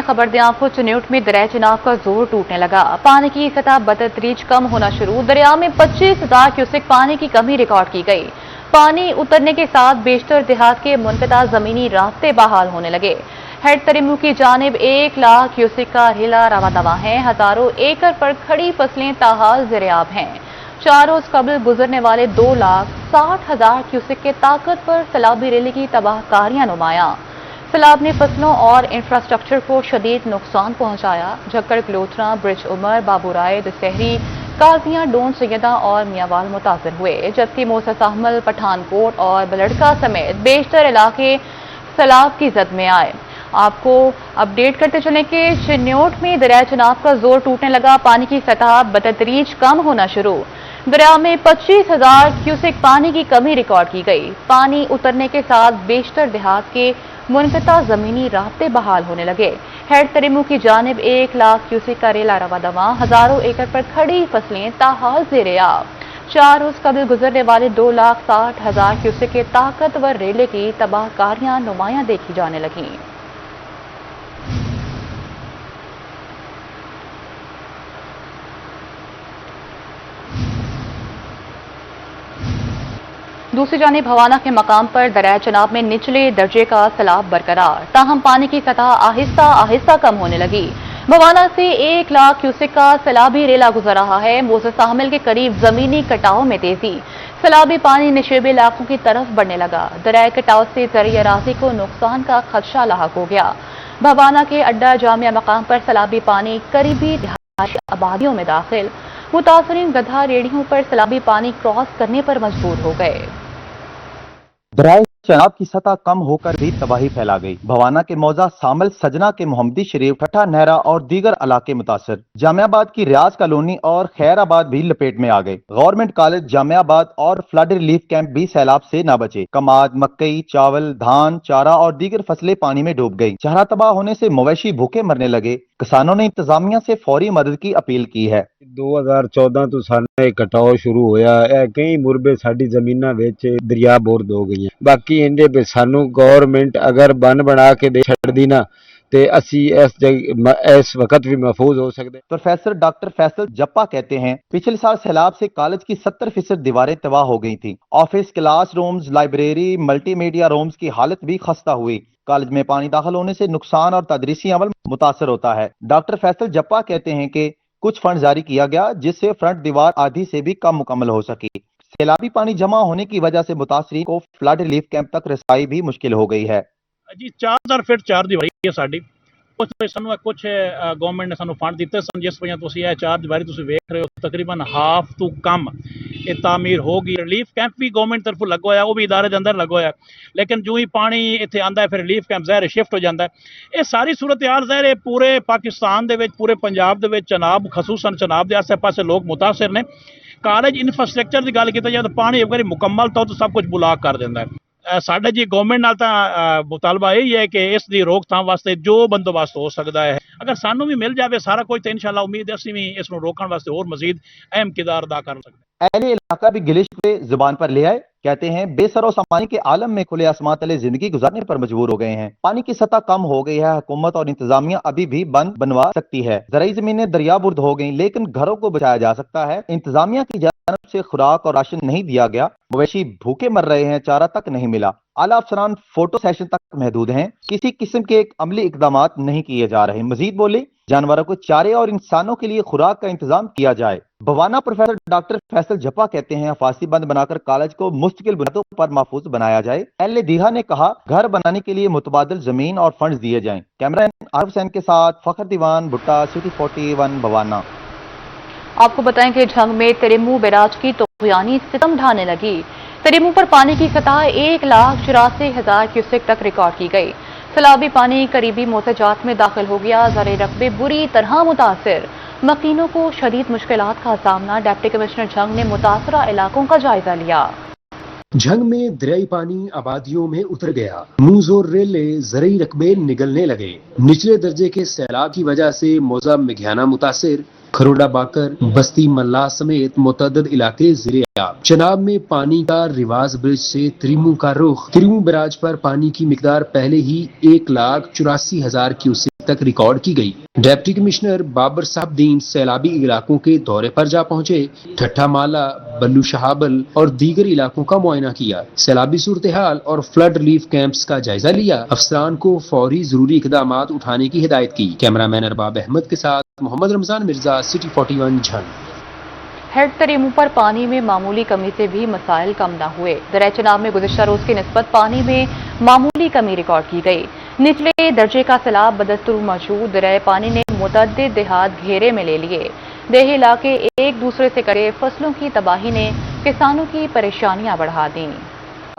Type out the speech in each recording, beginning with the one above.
खबर दें आपको, चिन्यूट में दरिया चनाब का जोर टूटने लगा। पानी की सतह बतदरीज कम होना शुरू। दरिया में 25,000 क्यूसेक पानी की कमी रिकॉर्ड की गई। पानी उतरने के साथ बेशतर देहात के मुनक़ता जमीनी रास्ते बहाल होने लगे। हेड तरीमू की जानिब 1 लाख क्यूसेक का रेला रवा दवा है। हजारों एकड़ पर खड़ी फसलें ताहाल ज़ेर-ए-आब हैं। 4 रोज कबल गुजरने वाले 2,60,000 क्यूसेक के ताकत पर सैलाबी रेले की तबाहकारियां नुमायां। सैलाब ने फसलों और इंफ्रास्ट्रक्चर को शदीद नुकसान पहुंचाया। झक्कर, गलोथरा, ब्रिज उमर, बाबूराय, दशहरी, काजियां, डोन सैयदा और मियांवाल मुतासर हुए, जबकि मोसस अहमल, पठानकोट और बलड़का समेत बेशतर इलाके सैलाब की जद में आए। आपको अपडेट करते चलें कि चिन्यूट में दरिया चनाब का जोर टूटने लगा। पानी की सतह बतदरीज कम होना शुरू। दरिया में 25,000 क्यूसेक पानी की कमी रिकॉर्ड की गई। पानी उतरने के साथ बेशतर देहात के मुनक़ता जमीनी रास्ते बहाल होने लगे। हेड तरीमू की जानिब 1 लाख क्यूसेक का रेला रवा दवा। हजारों एकड़ पर खड़ी फसलें ताहाल ज़ेर-ए-आब। 4 रोज कबल गुजरने वाले 2,60,000 क्यूसेक के ताकतवर रेले की तबाहकारियां नुमायां देखी जाने लगीं। दूसरी जानिब भवाना के मकाम पर दरिया चनाब में निचले दर्जे का सैलाब बरकरार, ताहम पानी की सतह आहिस्ता आहिस्ता कम होने लगी। भवाना से 1 लाख क्यूसेक का सैलाबी रेला गुजर रहा है। मोसस अहमल के करीब जमीनी कटाव में तेजी। सैलाबी पानी निशेबे इलाकों की तरफ बढ़ने लगा। दरिया कटाव से ज़रई अराज़ी को नुकसान का खदशा लाहक हो गया। भवाना के अड्डा जामिया मकाम पर सैलाबी पानी करीबी देहाती आबादियों में दाखिल। मुतासरीन गधा रेड़ियों पर सैलाबी पानी क्रॉस करने पर मजबूर हो गए। दरिया चनाब की सतह कम होकर भी तबाही फैला गई। भवाना के मौजा, सामल, सजना के मोहम्मदी शरीफ, ठट्ठा, नहरा और दीगर इलाके मुतासर। जामियाबाद की रियाज कॉलोनी और खैराबाद भी लपेट में आ गए। गवर्नमेंट कॉलेज जामियाबाद और फ्लड रिलीफ कैंप भी सैलाब से न बचे। कमाद, मकई, चावल, धान, चारा और दीगर फसलें पानी में डूब गई। चारा तबाह होने से मवेशी भूखे मरने लगे। किसानों ने इंतजामिया से फौरी मदद की अपील की है। 2014 ਤੋਂ ਸਾਡੇ ਕਟਾਓ ਸ਼ੁਰੂ ਹੋਇਆ ਹੈ। ਕਈ ਮੁਰਬੇ ਸਾਡੀ ਜ਼ਮੀਨਾਂ ਵਿੱਚ ਦਰਿਆ ਬੋਰਦ ਹੋ ਗਈਆਂ। ਬਾਕੀ ਇਹਦੇ ਵਿੱਚ ਸਾਨੂੰ ਗਵਰਨਮੈਂਟ ਅਗਰ ਬੰਨ ਬਣਾ ਕੇ ਦੇ ਛੱਡਦੀ ਨਾ ਤੇ ਅਸੀਂ इस वक्त भी महफूज हो सकते। प्रोफेसर डॉक्टर फैसल जप्पा कहते हैं, पिछले साल सैलाब से कॉलेज की 70% दीवारें तबाह हो गई थी। Office, class rooms, library, multimedia rooms की हालत भी खस्ता हुई। कॉलेज में पानी दाखिल होने से नुकसान और तदरीसी अमल मुतासर होता है। डॉक्टर फैसल जप्पा कहते हैं कि कुछ फंड जारी किया गया जिससे फ्रंट दीवार आधी से भी कम मुकम्मल हो सकी। सैलाबी पानी जमा होने की वजह से मुतासरीन को फ्लड रिलीफ कैंप तक रसाई भी मुश्किल हो गई है। जी 4,000 फीट 4 दीवारी है साड़ी। कुछ गवर्नमेंट ने सानू फंड दिते सन, जिस वजह तुसी यह 4 दीवारी तुसी वेख रहे हो, तकरीबन हाफ तो कम ये तामीर होगी। रिलीफ कैंप भी गवर्नमेंट तरफ लगा होया, वो भी इदारे के अंदर लगा होया, लेकिन जो ही पानी इत्थे आंदा है फिर रिलीफ कैंप ज़ाहिर शिफ्ट हो जाता है। ये सारी सूरत हाल ज़ाहिर पूरे पाकिस्तान दे विच, पूरे पंजाब दे विच, चनाब खसूसन चनाब के आसे पासे लोग मुतासर ने। कॉलेज इंफ्रास्ट्रक्चर की गल की जाए तो पानी एक बार मुकम्मल तो सब कुछ ब्लॉक कर देता है। साडा जी गवर्नमेंट नाल तां मुतालबा यही है कि इस दी रोकथाम वास्ते जो बंदोबस्त हो सकता है, अगर सानू भी मिल जाए सारा कुछ, तो इंशाअल्लाह उम्मीद है असीं भी इसनूं रोकण वास्ते और मजीद अहम किरदार अदा कर सकते हैं। अहले इलाका भी गिलिश पे जुबान पर ले आए। कहते हैं बेसरो सामानी के आलम में खुले आसमान तले जिंदगी गुजारने पर मजबूर हो गए हैं। पानी की सतह कम हो गई है। हुकूमत और इंतजामिया अभी भी बंद बनवा सकती है। ज़राई जमीनें दरिया बुर्द हो गई, लेकिन घरों को बचाया जा सकता है। इंतजामिया की जानब से खुराक और राशन नहीं दिया गया। मवेशी भूखे मर रहे हैं, चारा तक नहीं मिला। आला अफसरान फोटो सेशन तक महदूद हैं। किसी किस्म के एक अमली इकदामात नहीं किए जा रहे। मजीद बोले, जानवरों को चारे और इंसानों के लिए खुराक का इंतजाम किया जाए। भवाना प्रोफेसर डॉक्टर फैसल जप्पा कहते हैं, हफाजी बंद बनाकर कॉलेज को मुस्तकिल बुनियादों पर महफूज बनाया जाए। एल दीहा ने कहा, घर बनाने के लिए मुतबादिल जमीन और फंड दिए जाएं। कैमरा आरिफ हुसैन के साथ फखर दीवान भुट्टा, सिटी 41 भवाना। आपको बताएं कि झंग में तरीमू बैराज की तोग़यानी सितम ढाने लगी। तरीमू पर पानी की सतह 1,84,000 क्यूसेक तक रिकॉर्ड की गई। सैलाबी पानी करीबी मोहतजात में दाखिल हो गया। ज़र रकबे बुरी तरह मुतासिर। मकीनों को शदीद मुश्किलात का सामना। डिप्टी कमिश्नर झंग ने मुतासरा इलाकों का जायजा लिया। झंग में दरियाई पानी आबादियों में उतर गया। मुंह और रेले ज़रई रकबे निगलने लगे। निचले दर्जे के सैलाब की वजह से मौजा मिघाना मुतासिर। खरोड़ा बाकर, बस्ती मल्ला समेत मुतअद्दिद इलाके ज़ेर-ए-आब। चनाब में पानी का रिवाज ब्रिज से तरीमू का रुख। तरीमू बैराज पर पानी की मिकदार पहले ही 1,84,000 क्यूसेक तक रिकॉर्ड की गई। डिप्टी कमिश्नर बाबर साहबदीन सैलाबी इलाकों के दौरे पर जा पहुंचे, ठट्ठा माला, बल्लू शहाबल और दीगर इलाकों का मुआयना किया, सैलाबी सूरत हाल और फ्लड रिलीफ कैंप्स का जायजा लिया, अफसरान को फौरी जरूरी इकदामात उठाने की हिदायत की। कैमरामैन अरबाब अहमद के साथ मोहम्मद रमजान मिर्जा, सिटी 41 झंग। हेड तरीमों पर पानी में मामूली कमी से भी मसाइल कम न हुए। दरिया चनाब में गुज़िश्ता रोज की निस्बत पानी में मामूली कमी रिकॉर्ड की गई। निचले दर्जे का सैलाब बदस्तूर मौजूद दरिया पानी ने मुतअद्दिद देहात घेरे में ले लिए। देही इलाके एक दूसरे से करे फसलों की तबाही ने किसानों की परेशानियां बढ़ा दी।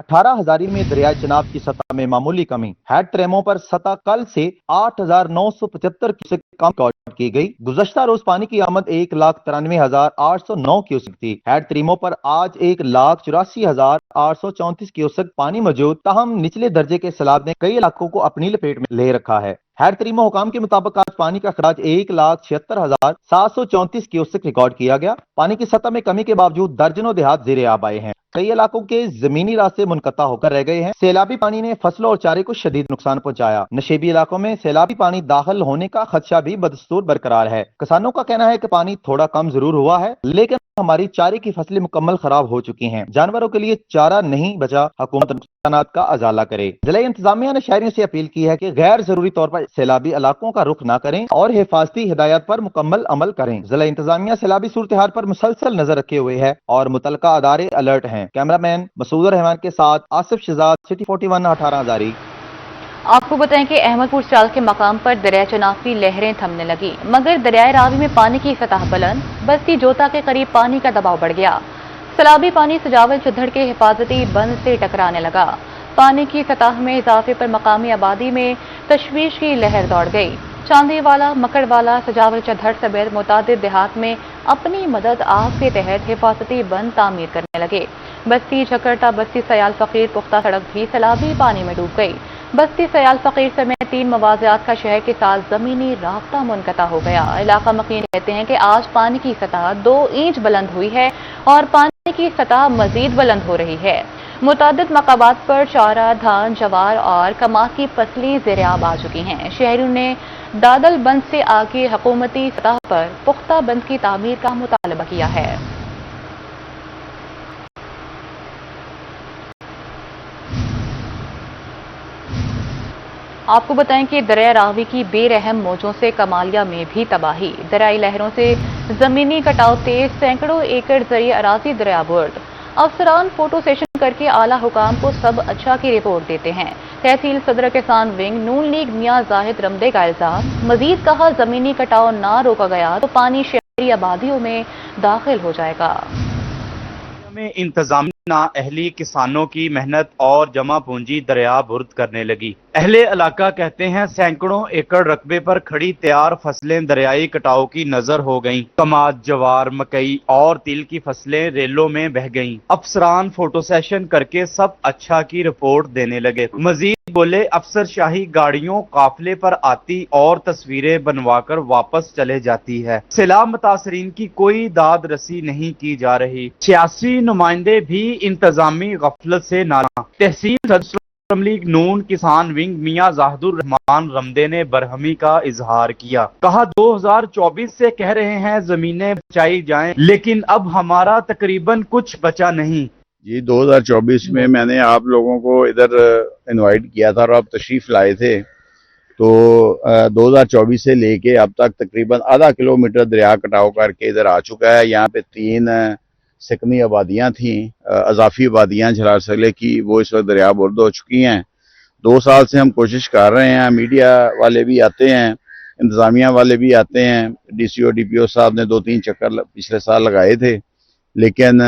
18,000 में दरिया चनाब की सतह में मामूली कमी। हेड ट्रेमों पर सतह कल से 8,975 क्यूसेक कम रिकॉर्ड की गई। गुज़श्ता रोज पानी की आमद 1,93,809 क्यूसेक थी। हेड ट्रीमों पर आज 1,84,834 क्यूसेक पानी मौजूद। ताहम निचले दर्जे के सैलाब ने कई इलाकों को अपनी लपेट में ले रखा है। हेड तरीमो हुकाम के मुताबिक आज पानी का खराज 1,76,734 क्यूसेक रिकॉर्ड किया गया। पानी की सतह में कमी के बावजूद दर्जनों देहात ज़ेरे आब आए हैं। कई इलाकों के जमीनी रास्ते मुनक़ता होकर रह गए हैं। सैलाबी पानी ने फसलों और चारे को शदीद नुकसान पहुंचाया। नशेबी इलाकों में सैलाबी पानी दाखिल होने का खदशा भी बदस्तूर बरकरार है। किसानों का कहना है कि पानी थोड़ा कम जरूर हुआ है, लेकिन हमारी चारे की फसलें मुकम्मल खराब हो चुकी हैं। जानवरों के लिए चारा नहीं बचा। हुकूमत नुकसानात का अजाला करे। जिला इंतजामिया ने शहरियों से अपील की है कि गैर जरूरी तौर पर सैलाबी इलाकों का रुख न करें और हिफाजती हिदायत पर मुकम्मल अमल करें। जिला इंतजामिया सैलाबी सूरत हाल पर मुसलसल नजर रखे हुए है और मुतलका अदारे अलर्ट हैं। कैमरामैन मसूद रहमान के साथ आसिफ शहजाद, सिटी 41 18 आपको बताएं कि अहमदपुर चाल के मकाम पर दरिया चनाब की लहरें थमने लगी, मगर दरियाए रावी में पानी की सतह बुलंद। बस्ती जोता के करीब पानी का दबाव बढ़ गया। सैलाबी पानी सजावल चुद्धड़ के हिफाजती बंद से टकराने लगा। पानी की सतह में इजाफे पर मकामी आबादी में तशवीश की लहर दौड़ गई। चांदीवाला, मकड़वाला, सजावल चद्धड़ समेत मुतादिद देहात में अपनी मदद आग के तहत हिफाजती बंद तामीर करने लगे। बस्ती झकड़ता बस्ती सयाल फकीर पुख्ता सड़क भी सैलाबी पानी में डूब गई। बस्ती सयाल फकीर समेत 3 मवाज़ियात का शहर के साथ जमीनी राब्ता मुनक़ता हो गया। इलाका मकीन कहते हैं कि आज पानी की सतह 2 इंच बुलंद हुई है और पानी की सतह मजीद बुलंद हो रही है। मुतादिद मकामात पर चारा, धान, जवार और कमाक की फसलें ज़ेरे-आब आ चुकी हैं। शहरियों ने दादल बंद से आगे हुकूमती सतह पर पुख्ता बंद की तामीर का मुतालबा किया है। आपको बताएं कि दरिया रावी की बेरहम मौजों से कमालिया में भी तबाही। दरियाई लहरों से जमीनी कटाव तेज, सैकड़ों एकड़ जरिए अराजी दरियाबुर्द। अफसरान फोटो सेशन करके आला हुकाम को सब अच्छा की रिपोर्ट देते हैं। तहसील सदर किसान विंग नून लीग मियां जाहिद रमदे का इल्जाम। मजीद कहा, जमीनी कटाव ना रोका गया तो पानी शहरी आबादियों में दाखिल हो जाएगा। में इंतजामिया अहली किसानों की मेहनत और जमा पूंजी दरिया बुर्द करने लगी। अहले इलाका कहते हैं सैकड़ों एकड़ रकबे पर खड़ी तैयार फसलें दरियाई कटाव की नजर हो गईं। कमाद, जवार, मकई और तिल की फसलें रेलों में बह गईं। अफसरान फोटो सेशन करके सब अच्छा की रिपोर्ट देने लगे। मजीद बोले, अफसर शाही गाड़ियों काफिले पर आती और तस्वीरें बनवाकर वापस चले जाती है। सैलाब मुतासरीन की कोई दाद रसी नहीं की जा रही। सियासी नुमाइंदे भी इंतजामी गफलत से नाराज। तहसील सदर लीग नून किसान विंग मियां जाहिदुर रहमान रमदे ने बरहमी का इजहार किया। कहा, 2024 से कह रहे हैं जमीनें बचाई जाएं, लेकिन अब हमारा तकरीबन कुछ बचा नहीं। जी 2024 में मैंने आप लोगों को इधर इनवाइट किया था और आप तशरीफ लाए थे। तो 2024 से लेके अब तक तकरीबन आधा किलोमीटर दरिया कटाव करके इधर आ चुका है। यहाँ पे 3 सकनी आबादियाँ थीं, अजाफी आबादियाँ झलार सगले की, वो इस वक्त दरिया बुर्द हो चुकी हैं। 2 साल से हम कोशिश कर रहे हैं। मीडिया वाले भी आते हैं, इंतजामिया वाले भी आते हैं। DCO DPO साहब ने 2-3 चक्कर पिछले साल लगाए थे, लेकिन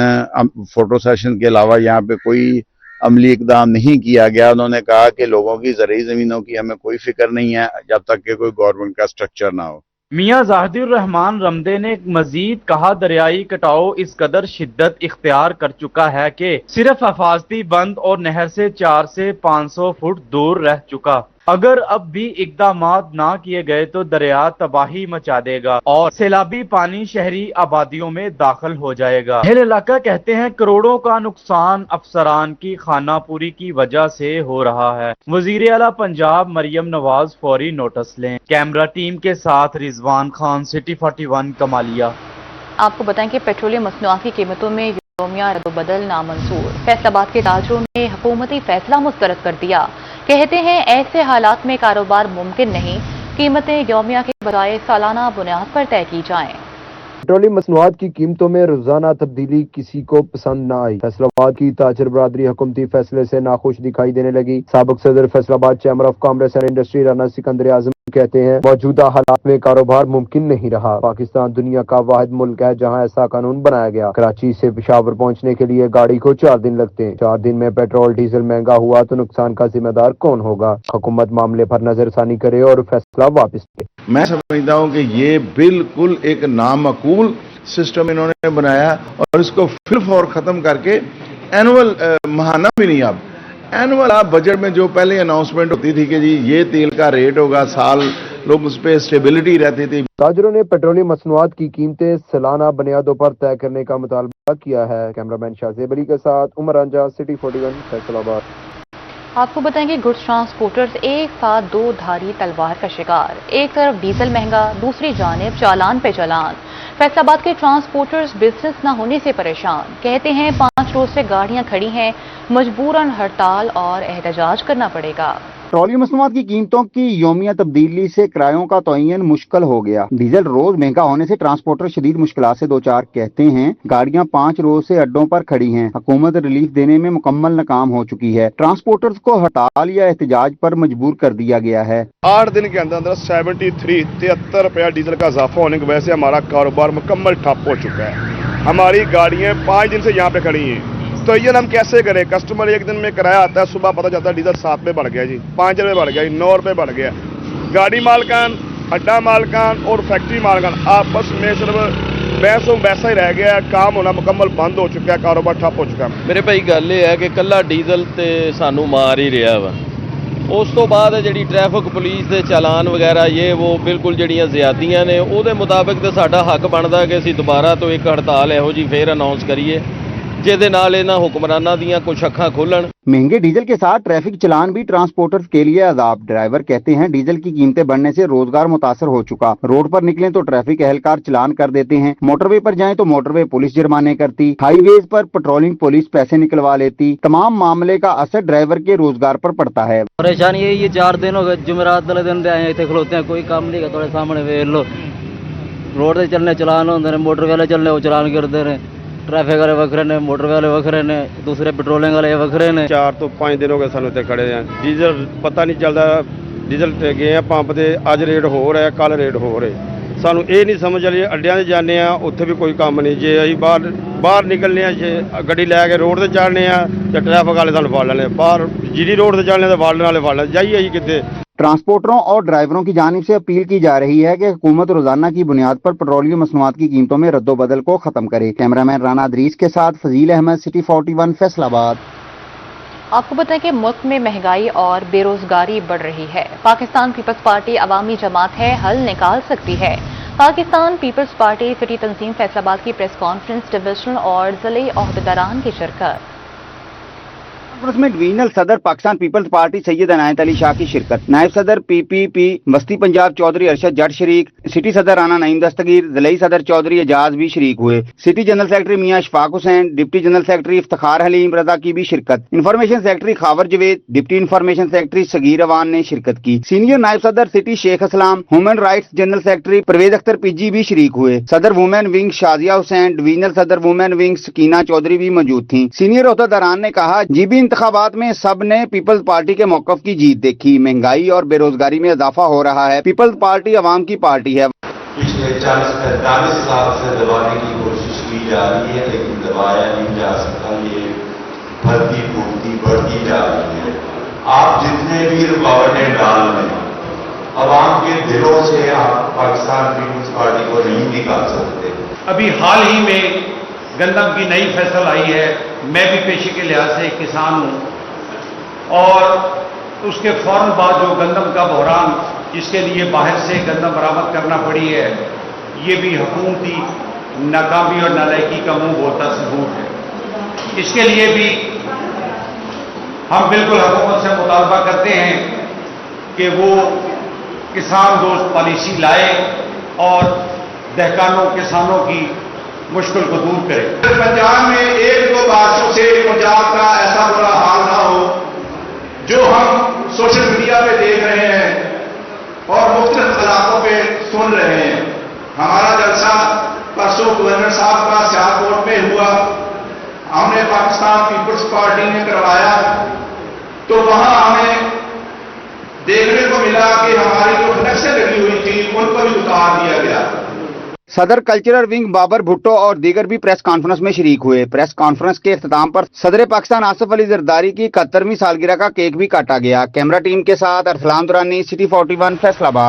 फोटो सेशन के अलावा यहाँ पे कोई अमली इकदाम नहीं किया गया। उन्होंने कहा कि लोगों की ज़रूरी ज़मीनों की हमें कोई फिक्र नहीं है जब तक कि कोई गवर्नमेंट का स्ट्रक्चर ना हो। मियां जाहिदुर रहमान रमदे ने मजीद कहा, दरियाई कटाव इस कदर शिद्दत इख्तियार कर चुका है कि सिर्फ हिफाजती बंद और नहर से 4 से 500 फुट दूर रह चुका। अगर अब भी इकदामात ना किए गए तो दरिया तबाही मचा देगा और सैलाबी पानी शहरी आबादियों में दाखिल हो जाएगा। अहल इलाका कहते हैं करोड़ों का नुकसान अफसरान की खानापूरी की वजह से हो रहा है। वजीर आला पंजाब मरियम नवाज फौरी नोटिस लें। कैमरा टीम के साथ रिजवान खान, सिटी 41 कमालिया। आपको बताएं कि पेट्रोलियम मसनूआत की कीमतों में योमिया रद्दोबदल नामंजूर। फैसलाबाद के ताजरों ने हुकूमती फैसला मुस्तरद कर दिया। कहते हैं ऐसे हालात में कारोबार मुमकिन नहीं, कीमतें यौमिया के बजाय सालाना बुनियाद पर तय की जाएं। पेट्रोलियम मसनूआत की कीमतों में रोजाना तब्दीली किसी को पसंद न आई। फैसलाबाद की ताजर बरादरी हुकूमती फैसले से नाखुश दिखाई देने लगी। साबिक सदर Faisalabad chamber of commerce and industry Rana Sikandar Azam कहते हैं मौजूदा हालात में कारोबार मुमकिन नहीं रहा। पाकिस्तान दुनिया का वाहिद मुल्क है जहां ऐसा कानून बनाया गया। कराची से पेशावर पहुंचने के लिए गाड़ी को 4 दिन लगते हैं। 4 दिन में पेट्रोल डीजल महंगा हुआ तो नुकसान का जिम्मेदार कौन होगा? हुकूमत मामले पर नजरसानी करे और फैसला वापस ले। मैं समझता हूँ कि ये बिल्कुल एक नामकूल सिस्टम इन्होंने बनाया और इसको फिर फौर खत्म करके एनुअल महाना भी नहीं, अब एनुअल आप बजट में जो पहले अनाउंसमेंट होती थी कि जी ये तेल का रेट होगा, साल लोग उस पर स्टेबिलिटी रहती थी। ताजरों ने पेट्रोलियम मसनूआत की कीमतें सालाना बुनियादों पर तय करने का मुतालबा किया है। कैमरामैन शाहजेब अली के साथ उमर अंजा, सिटी 41 फैसलाबाद। आपको बताएं कि गुड्स ट्रांसपोर्टर्स एक साथ 2 धारी तलवार का शिकार। एक तरफ डीजल महंगा, दूसरी जानिब चालान पे चालान। फैसलाबाद के ट्रांसपोर्टर्स बिजनेस न होने से परेशान। कहते हैं 5 रोज से गाड़ियां खड़ी हैं, मजबूरन हड़ताल और एहतजाज करना पड़ेगा। पेट्रोलियम मसनूआत की कीमतों की यौमिया तब्दीली से किरायों का तयन मुश्किल हो गया। डीजल रोज महंगा होने से ट्रांसपोर्टर शदीद मुश्किलात से दो चार। कहते हैं गाड़ियां 5 रोज से अड्डों पर खड़ी हैं। हुकूमत रिलीफ देने में मुकम्मल नाकाम हो चुकी है। ट्रांसपोर्टर्स को हड़ताल या एहतजाज पर मजबूर कर दिया गया है। 8 दिन के अंदर 73 रुपया डीजल का इजाफा होने की वजह से हमारा कारोबार मुकम्मल ठप हो चुका है। हमारी गाड़ियां 5 दिन से यहाँ पे खड़ी हैं, तो ये हम कैसे करें? कस्टमर एक दिन में किराया आता है, सुबह पता चलता है डीजल 7 रुपये बढ़ गया जी, 5 रुपये बढ़ गया जी, 9 रुपये बढ़ गया। गाड़ी मालकान, अड्डा मालकान और फैक्ट्री मालकान आपस में सिर्फ बहसों वैसा ही रह गया है। काम होना मुकम्मल बंद हो चुका है, कारोबार ठप हो चुका है। मेरे भाई गल ये है कि कल्ला डीजल ते सानू मार ही रहा वा। उस तो बाद जिहड़ी ट्रैफिक पुलिस के चालान वगैरह ये वो बिल्कुल जिहड़ियां ज़्यादतियां ने उहदे मुताबिक तो साडा हक बनदा कि असीं दोबारा तो एक हड़ताल इहो जी फेर अनाउंस करिए जिहदे नाल इन्हां हुक्मरानां दीयां कुछ अखां खुलण। महंगे डीजल के साथ ट्रैफिक चालान भी ट्रांसपोर्टर्स के लिए अजाब। ड्राइवर कहते हैं डीजल की कीमतें बढ़ने से रोजगार मुतासर हो चुका। रोड पर निकलें तो ट्रैफिक एहलकार चालान कर देते हैं। मोटरवे पर जाएं तो मोटरवे पुलिस जुर्माने करती। हाईवेज पर पेट्रोलिंग पुलिस पैसे निकलवा लेती। तमाम मामले का असर ड्राइवर के रोजगार पर पड़ता है। परेशानी ये 4 दिन हो गए, जुमेरात वाले दिन आए इतने खलोते हैं, कोई काम नहीं। थोड़े सामने वेख लो, रोड से चलने चलान होंगे, मोटरवे वाले चलने वो चलान करते हैं। ट्रैफिक वाले वखरे ने, मोटरवे वाले वखरे ने, दूसरे पेट्रोलिंग वाले वखरे ने। 4 तो 5 दिन हो गए सानू इत्थे खड़े हैं। डीजल पता नहीं चलता, डीजल गए हैं पंप ते अज रेट हो रहा है, कल रेट हो रहे। सानू ये नहीं समझ आ रही। अड्डियां ते जाने आ उत्थे भी कोई काम नहीं। जे असीं बाहर निकलने आ, जे गड्डी लैके रोड ते चढ़ने आ ते ट्रैफिक वाले सानू फड़ लेने। बाहर जीडी रोड ते चढ़ने ते फड़ने वाले फड़ लेने। जाइए असीं कित्थे? ट्रांसपोर्टरों और ड्राइवरों की जानिब से अपील की जा रही है कि हुकूमत रोजाना की बुनियाद पर पेट्रोलियम मसनूआत की कीमतों में रद्दोबदल को खत्म करे। कैमरामैन राना अदरीस के साथ फजील अहमद, सिटी 41 फैसलाबाद। आपको बताएं कि मुल्क में महंगाई और बेरोजगारी बढ़ रही है। पाकिस्तान पीपल्स पार्टी अवामी जमात है, हल निकाल सकती है। पाकिस्तान पीपल्स पार्टी सिटी तंजीम फैसलाबाद की प्रेस कॉन्फ्रेंस, डिविजनल और जिले ओहदेदारान की शिरकत। में डिवीजनल सदर पाकिस्तान पीपल्स पार्टी सैयद अनायत अली शाह की शिरकत। नायब सदर PPP वस्ती पंजाब चौधरी अरशद जट शरीक। सिटी सदर राना नईम दस्तगीर, जिले सदर चौधरी एजाज भी शरीक हुए। City general secretary Mian Ashfaq Hussain, deputy general secretary Iftikhar Haleem Raza की भी शिरकत। Information secretary Khawar Javed, deputy information secretary Saghir Awan ने शिरकत की। सीनियर नायब सदर city Sheikh Aslam, human rights general secretary Parvez Akhtar PG भी शरीक हुए। सदर women wing Shazia Hussain, divisional सदर वुमेन विंग सकीना चौधरी भी मौजूद थी। सीनियर ओहदेदारान ने कहा जीबी इंतखाबात में सब ने पीपल्स पार्टी के मौकफ की जीत देखी। महंगाई और बेरोजगारी में इजाफा हो रहा है। पीपल्स पार्टी अवाम की पार्टी है। पिछले 40-45 साल से दबाने की कोशिश की जा रही है, लेकिन दबाया नहीं जा सकता। ये फलती फूटती बढ़ती जा रही है। आप जितने भी रुकावटें डाल लें, अवाम के दिलों से आप पाकिस्तान पीपल्स पार्टी को नहीं निकाल सकते। अभी हाल ही में गंदम की नई फसल आई है। मैं भी पेशे के लिहाज से किसान हूँ और उसके फौरन बाद जो गंदम का बहरान जिसके लिए बाहर से गंदम बरामद करना पड़ी है, ये भी हुकूमती नाकामी और नालायकी का मुंह बोलता सबूत है। इसके लिए भी हम बिल्कुल हुकूमत से मुतालबा करते हैं कि वो किसान दोस्त पॉलिसी लाए और दहकानों किसानों की मुश्किल को दूर करे। पंजाब में एक दो बारिशों से पंजाब का ऐसा बुरा हाल ना हो जो हम सोशल मीडिया पे देख रहे हैं और मुख्तलिफ इलाकों पे सुन रहे हैं। हमारा जलसा परसों गवर्नर साहब का सियालकोट में हुआ, हमने पाकिस्तान पीपल्स पार्टी ने करवाया, तो वहां हमें देखने को मिला कि हमारी जो फ्लेक्सें लगी हुई थी उनको भी उतार दिया गया। सदर कल्चरल विंग बाबर भुट्टो और दीगर भी प्रेस कॉन्फ्रेंस में शरीक हुए। प्रेस कॉन्फ्रेंस के इख्तिताम पर सदर पाकिस्तान आसिफ अली जरदारी की 71वीं सालगिरह का केक भी काटा गया। कैमरा टीम के साथ अरसलान दुरानी, सिटी 41, फैसलाबाद।